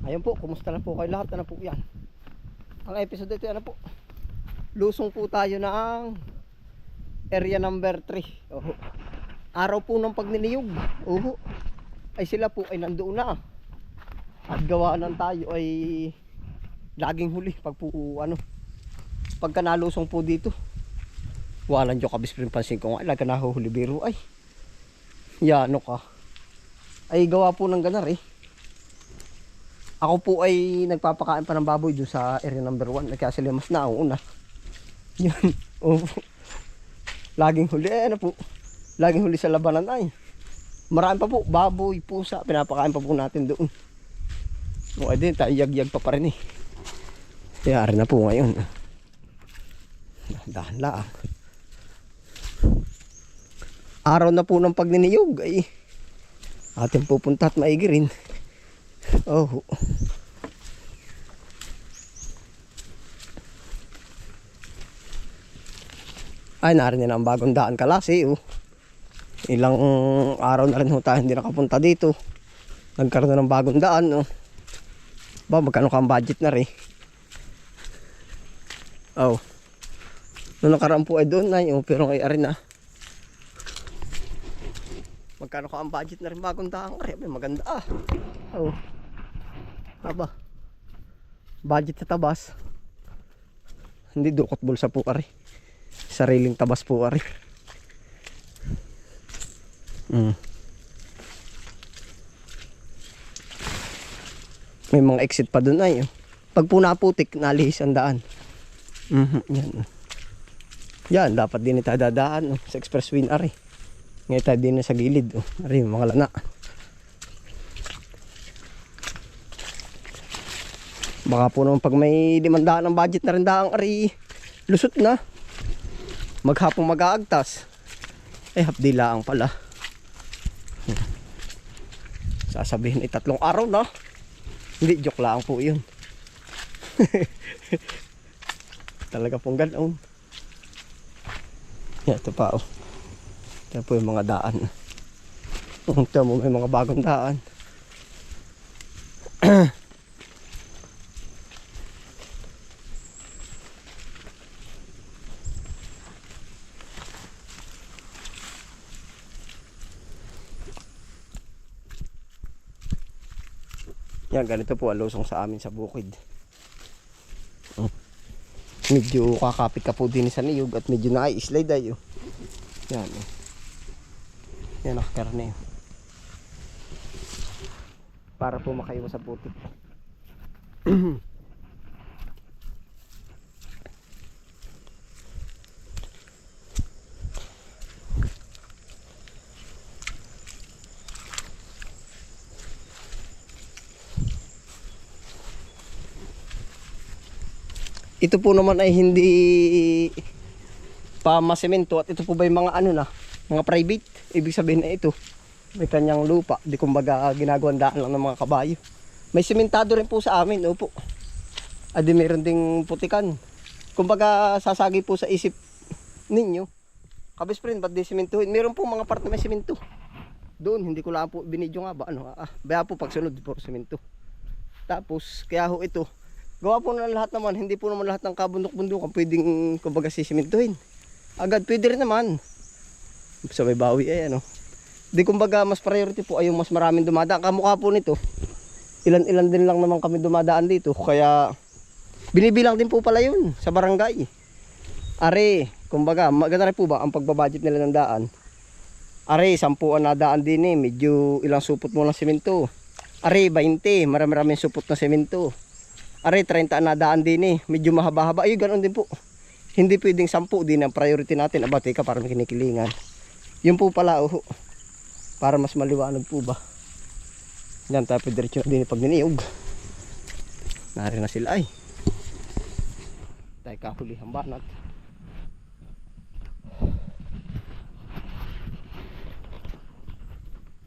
Ayun po, kumusta na po kayo lahat? Ano po yan? Ang episode ito, ano po? Lusong po tayo ng area number 3. Oho. Araw po ng pagniniyog. Oho. Ay sila po ay nandoon na. At gawa ng tayo ay laging huli pag po ano. Pagka nalusong po dito. Walang jo kabis pansin ko nga. Laga nahuhuli biro ay. Yano ka. Ay gawa po ng ganar eh. Ako po ay nagpapakain pa ng baboy doon sa area number 1. Kaya sila mas nauuna. Yun. Oh. Laging huli. Ano po? Laging huli sa labanan ay. Marami pa po. Baboy, pusa. Pinapakain pa po natin doon. O din tayo yag-yag pa rin eh. Kaya rin na po ngayon. Dahan lang. Araw na po ng pagniniyog ay ating pupunta at maigi rin. Oh. Ay, narinig na ang bagong daan Kalasi. Oh. Ilang araw na rin ho tayo hindi nakapunta dito. Nagkaroon na ng bagong daan. Oh. Ba, magkano kang budget na rin? Oh. Noong nakaraan po ay doon na yung pero kay Arin na. Magkano ka ang budget na rin bagong daan? Ay, maganda ah. Oh. Aba. Budget sa tabas. Hindi dukot bulsa po ari. Sariling tabas po ari. May mga exit pa doon ay. Pag po naputik, nalihis ang daan. Yan. Yan, dapat din tayo dadaan sa expressway ari. Ngayon tayo din sa gilid. Ari, mga lana. Baka po naman pag may 500 ng budget na rin daang ari, lusot na. Maghapong mag-aagtas. Hapdi lang pala. Sasabihin ay 3 araw na. Hindi, joke lang po yun. Talaga pong ganoon. Ito pa oh. Ito po yung mga daan. Ito mo may mga bagong daan. Yan, ganito po ang lusong sa amin sa bukid. Medyo kakapit ka po din sa niyog at medyo na-slide ayo. Yan. Yan, nakakarne. Para po makaiwas sa putik. Ito po naman ay hindi pa masemento at ito po ba yung mga ano na, mga private. Ibig sabihin na ito may kanyang lupa, di kumbaga ginagawang daan lang ng mga kabayo. May sementado rin po sa amin, opo. Adi meron ding putikan. Kumbaga sasagi po sa isip ninyo. Kabis pa rin, ba't di sementuhin? Meron po mga part na may semento. Doon, hindi ko lang po binidyo nga ba ano. Baya po pagsunod po semento. Tapos kaya ho ito gawa po na lahat naman, hindi po naman lahat ng kabundok-bundukan pwedeng kumbaga sisimentuhin. Agad pwede rin naman. Sa may bawi ay ano. Di kumbaga mas priority po ay yung mas maraming dumadaan. Kamukha po nito. Ilan-ilan din lang naman kami dumadaan dito. Kaya binibilang din po pala yun sa barangay. Are, kumbaga maganda rin po ba ang pagbabudget nila ng daan. Are, 10 ang nadaan din eh. Medyo ilang supot mo ng semento. Are, 20. Marami-raming supot na semento. Are, 30 na daan din eh. Medyo mahaba-haba. Ayun, ganoon din po. Hindi pwedeng 10 din ang priority natin. Aba, teka, para may kinikilingan. Yun po pala, oh. Para mas maliwanag po ba. Yan, tayo diretso na din pag niniyog. Nari na sila ay. Tayo kahuli ang banat.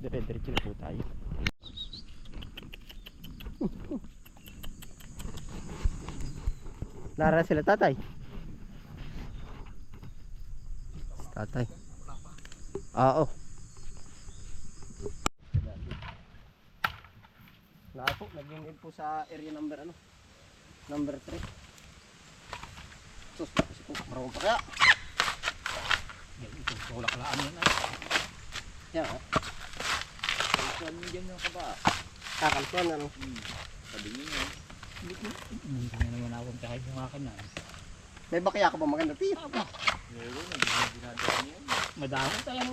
Diretso na po tayo. Nara sila tatay. Tatay. Oo. Naging po sa area number ano? Number 3. Sus, kasi po, marunong pa kaya. Ito, wala kalaan yan ay. Yan o. Kalsuan mo dyan yung kaba. Kakalsuan ano? Sabi niyo yun. Hindi na naman akong kahit yung akin na. May bakya ka ba maganda tiyo? Meron, hindi na dinadaan yan. Madamot tayo.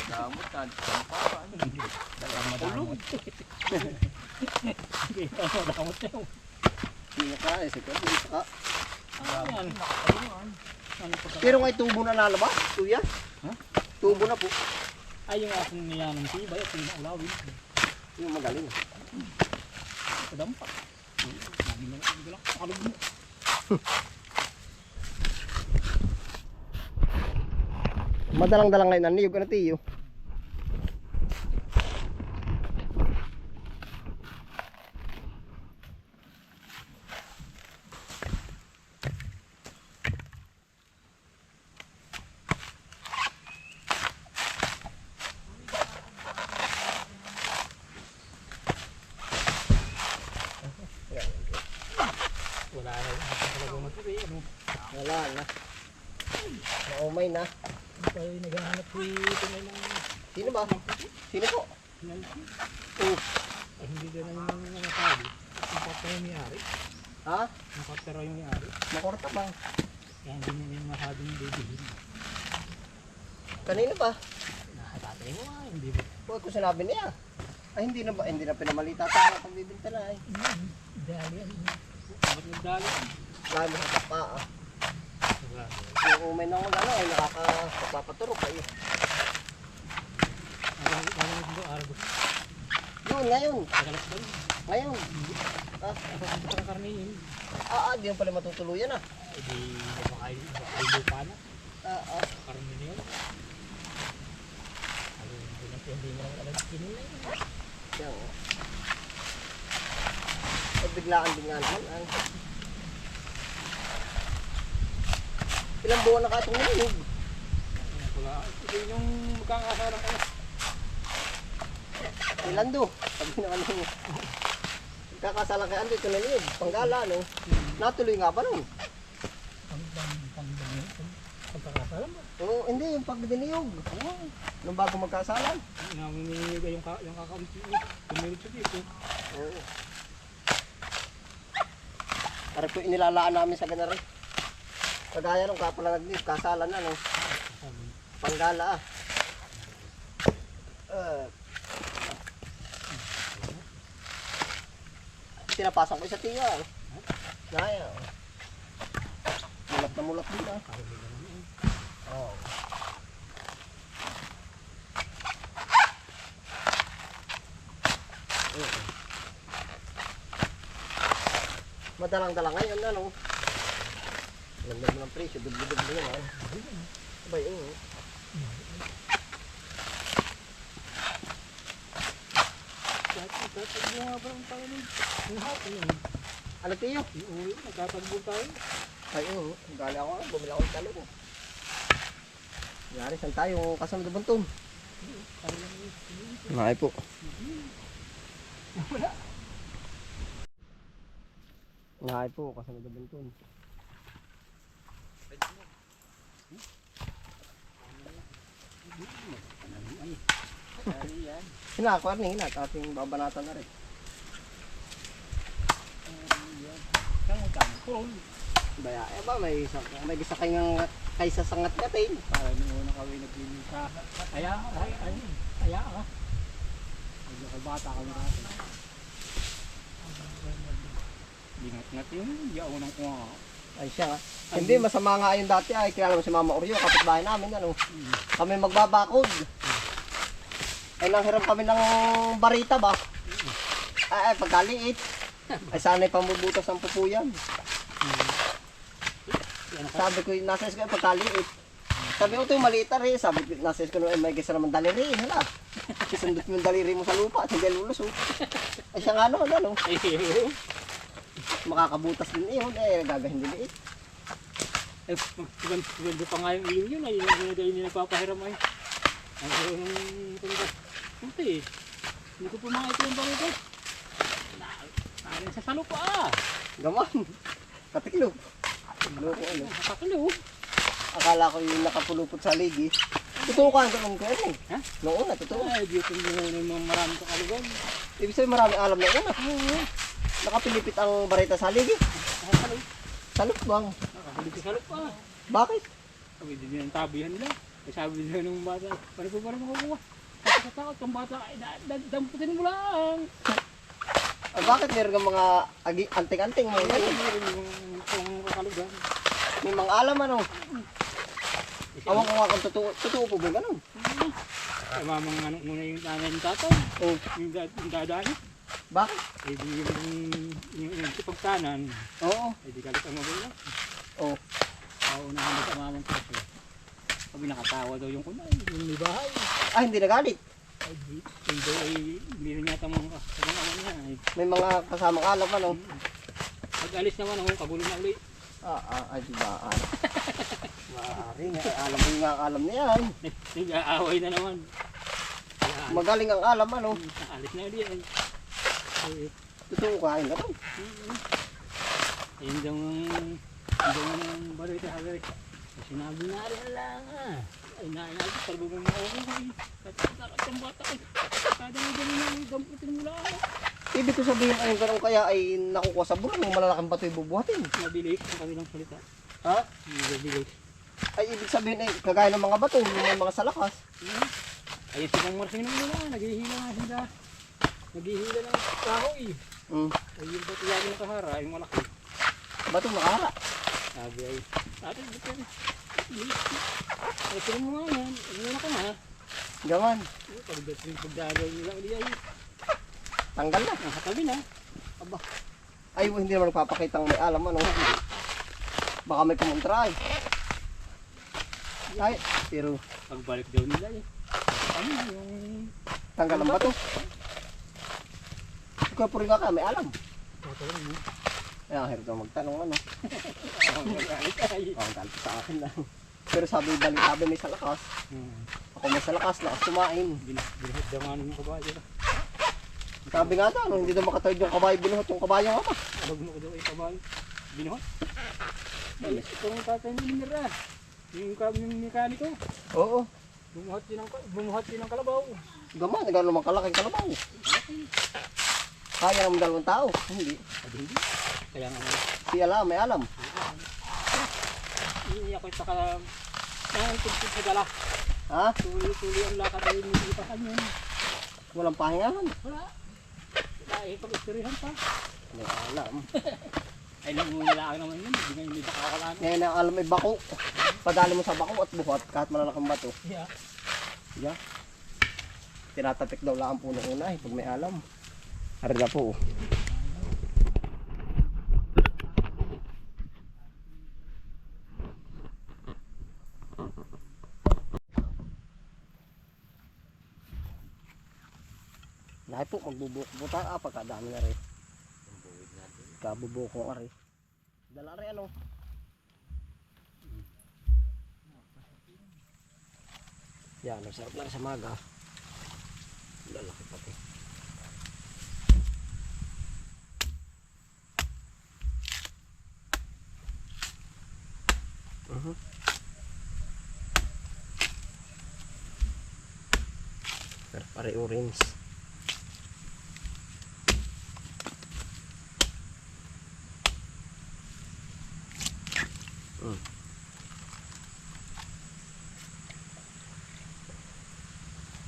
Madamot, tampaan. Dalang madamot. Hindi ka madamot tayo. Hindi ka, sige, hindi ka. Ayan. Pero ngay tubo na nalabas, tuya. Ha? Tubo na po. Ay, yung aking niya ng tibay at pinaulawin. Yung magaling. Kadampak. Sabi na lang, hindi lang, pakalog mo. Madalang-dalang ngayon ang niyog na tiyo. Wala na yung talagang matibay. Ano? Wala na. Naumay na. Hindi tayo naghahanap ko ito na yung Sino ba? Sino po? penalty. Oh. Ay, hindi ka na yung mga sabi. Nakapera yung may-ari. Ha? Nakapera yung may-ari. Makorta ba? Kaya hindi niya yung masabing bibilhin. Kanina ba? Nakatatay mo nga, hindi ba? Huwag ko sinabi niya. Ay hindi na ba? Hindi na pinamalita tayo pag bibinta na ay. Dali yan. Bakit nagdali? Lalo sa tapa ah. Wala. Yung umay na ako ano ay nakakapapaturok kayo. Ano nito Argos? Yun ngayon. Kagalas ba yun? Ngayon. Ah, Ako ang pagkakarnihin. di mo pala matutuluyan ah. Eh di, baka lupa na. Ah. Karni na yun. Hindi mo naman alam kinin na yun. Yan oh. Ay biglaan din nga naman. Ilang buwan na ka itong niyog? Ito yung magkakasalang kayo. Ilan do? Sabi na kanina. Kakasala kay Ando ito na niyog. Panggala no? Natuloy nga pa nun. Pagkakasalang ba? Oo, hindi yung pagdiniyog. Nung bago magkasalan. Namimigay yung kakaunti niya. Tumilit siya dito. Oo. Para po inilalaan namin sa ganari. Kagaya nung kapala nag-live, kasalan na no. Panggala ah. Pinapasok ko sa tiyo ah. Naya. Mulat na mulat din ah. Oo. Madalang-dalang ngayon ano. Landag mo ng presyo, dubli-dubli naman. Abay, oo. Nagtatagbo nga ba ang tayo ng hapon yun? Ano tiyo? Iuwi, nagtatagbo tayo. Ay, oo. Gali ako, bumili ako ng talo ko. Yari, saan tayo kasunod na buntong? Nakay po. Nakay po, kasunod na buntong. Hinakakuha rin, hinat. Ating babanatan na rin. Kaya magkano? Baya, ba, may gisa kayong kaysa sangat natin. Para nung una kami nagbili sa kaya ka. Hindi ka bata kami natin. Ingat-ingat yun, hindi ako nang kuha. Ay siya nga. Hindi, masama nga yung dati ay kilala mo si Mama Oreo, kapitbahay namin ano. Kami magbabakod. Ay nanghiram kami ng barita ba? Ay pagkaliit. Ay sana'y pamubutas ng pupuyan. Sabi ko, nasa ko pagkaliit. Sabi ko, ito yung maliit na rin. Sabi ko, nasa ko may gisa naman daliri. Hala. Isundot mo yung daliri mo sa lupa at hindi lulusot. Ay siya nga naman ano. Makakabutas din yun. Gagahin din liit. Eh, maganda pa nga yung iyo yun. Ay, hindi nagpapahiram ay. Ang gano'n ng punta. Punta eh. Hindi ko po mga ito yung bangito. Yan sa salo pa. Gaman. Katiklo. Loko ano. Nakakalo. Akala ko yung nakapulupot sa ligi. Tutukan ka ng kaya eh. Ha? Noong una, totoo. Ay, dito yung mga marami sa kalugan. Ibig sabihin marami alam na una. Nakapilipit ang bareta sa ligi. Nakakalo. Salok bang? Nakakalo sa salo pa. Bakit? Sabi din yung tabihan nila. Eh, sabi nila nung bata, paano ko parang makukuha? Takot kang bata, ay damputin mo lang. Ah, bakit meron kang mga anting-anting mo? Ay, Ganun. meron yung kakalugan. May mga alam ano. Awan ko nga kung totoo po ba ganun? Ay, mamang ano muna yung nanay ng tatay. Oh, Yung dadaan. bakit? Eh, di yung pagtanan. Oo. Eh, di galit ang magulang. Oh. Paunahan mo sa mamang kasi. Sabi nakatawa daw yung kunay, yung may bahay. Ah, hindi nagalit. Ay, hindi ay hindi rin yata mga kasama niya. Ay, May mga kasamang alam ano. pag-alis naman ako, kagulo na ulit. Ay di ba? Maaari nga. Alam mo nga ang alam niya ay. Nag-aaway na naman. Magaling ang alam ano. Alis na ulit. Ay, Totoo kain ka to. ayun daw ang baroy sa hagay. Sinabi na rin lang ay nainagin, talbog mo ako ay. Takot ang bata ay. Kada mo dali na, damputin mo lang. Ibig ko sabihin ay ganun kaya ay nakukuha sa bulan ng malalaking bato bubuhatin. Mabilis ang kanilang salita. Ha? Mabilis. Ay ibig sabihin ay kagaya ng mga bato, yung may mga salakas. Ayun silang marsing nung nila, naghihila nga sila. Naghihila ng kahoy. Ay yung bato yan ng kahara, yung malaki. Bato makahara. Sabi ay, ate, buti rin. Ay, sila mo nga yan. Ano ka na? Gaman. Pagdating yung pagdagaw nila uli ay, Tanggal na. nakatabi na. Aba, Ay hindi naman nagpapakitang may alam ano. Baka may kumontra ay. Ay, pero pagbalik daw nila eh. Ano yung... tanggal ang bato. Ikaw po rin ka may alam. Tatawin mo. Ay, ang hirap na magtanong ano. Ang magalit ay. Ang galit sa akin lang. Pero sabi may salakas. Ako may salakas, lakas kumain. Binuhod daw nga nung kabayo. Sabi nga daw, hindi daw makatawid yung kabayo, binuhot yung kabayo nga pa. Alog mo ko daw ay kabayo. Binuhod? Ay, ito ang tatay ni Mira. Yung mekaniko. Oo. Bumuhat din ng kalabaw. Gaman, nagano naman kalaking kalabaw. Kaya naman dalawang tao. Hindi. Sabi hindi. Kaya nga Si alam, may alam. hindi ako saka nakakintip sa dala. Ha? Tuloy-tuloy ang lakad ay hindi pa kanya. Walang pahingahan. Wala. Dahil pag-istorihan pa. May alam. Ay nung nilaang naman yun. Hindi nga hindi nakakalaan. Ngayon ang alam may bako. Padali mo sa bako at buhat kahit malalaking bato. Yeah. Yeah. Tinatapik daw lang po nung una pag may alam. Hari na po. Lahat po magbubuko po tayo pagkadami na rin. Kabubuko nga rin. Dala rin ano. Yan, masarap lang sa maga. Lalaki pati. Pare orange.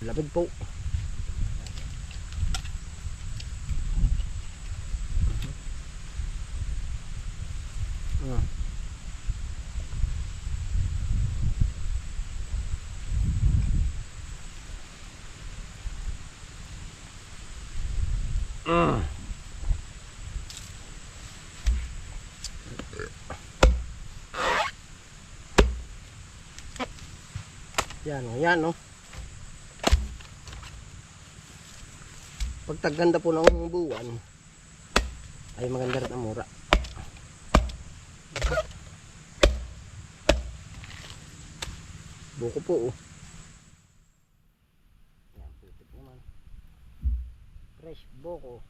Labig po. Yan o, yan o. Pagtaganda po ng buwan, ay maganda rin ang mura. Buko po oh. Yan, putik naman. Fresh buko.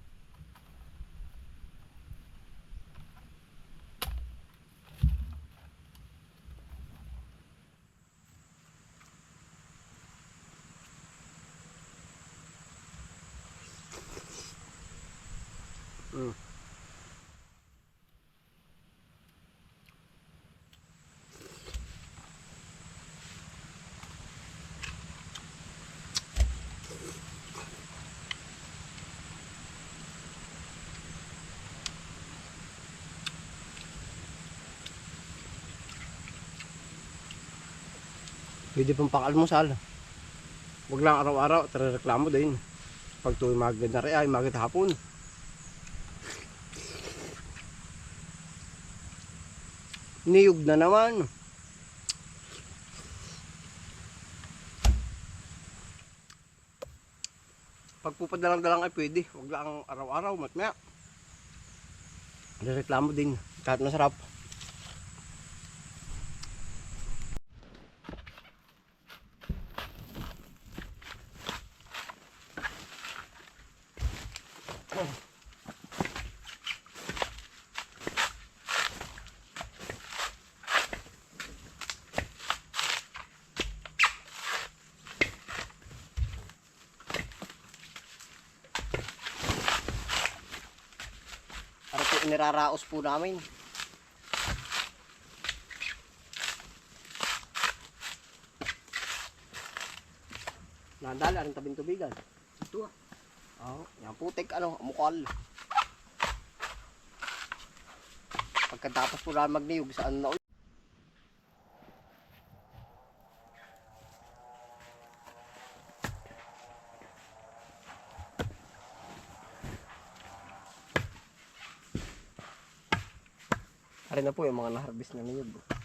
Mm. Pwede pang pang-almusal. Huwag lang araw-araw, reklamo din. Pag tuwing maganda rin ay maganda hapon. Niyog na naman. Pag pupadalang-dalang ay pwede. Huwag lang araw-araw, matmaya. Reklamo din. Kahit masarap. Para po iniraraos po namin. Nadala rin tabing tubigan. Ito ah. Oh, yan putik mukal. Pagkatapos po namin magniyog saan na ulit. Ari na po yung mga na-harvest na niyog.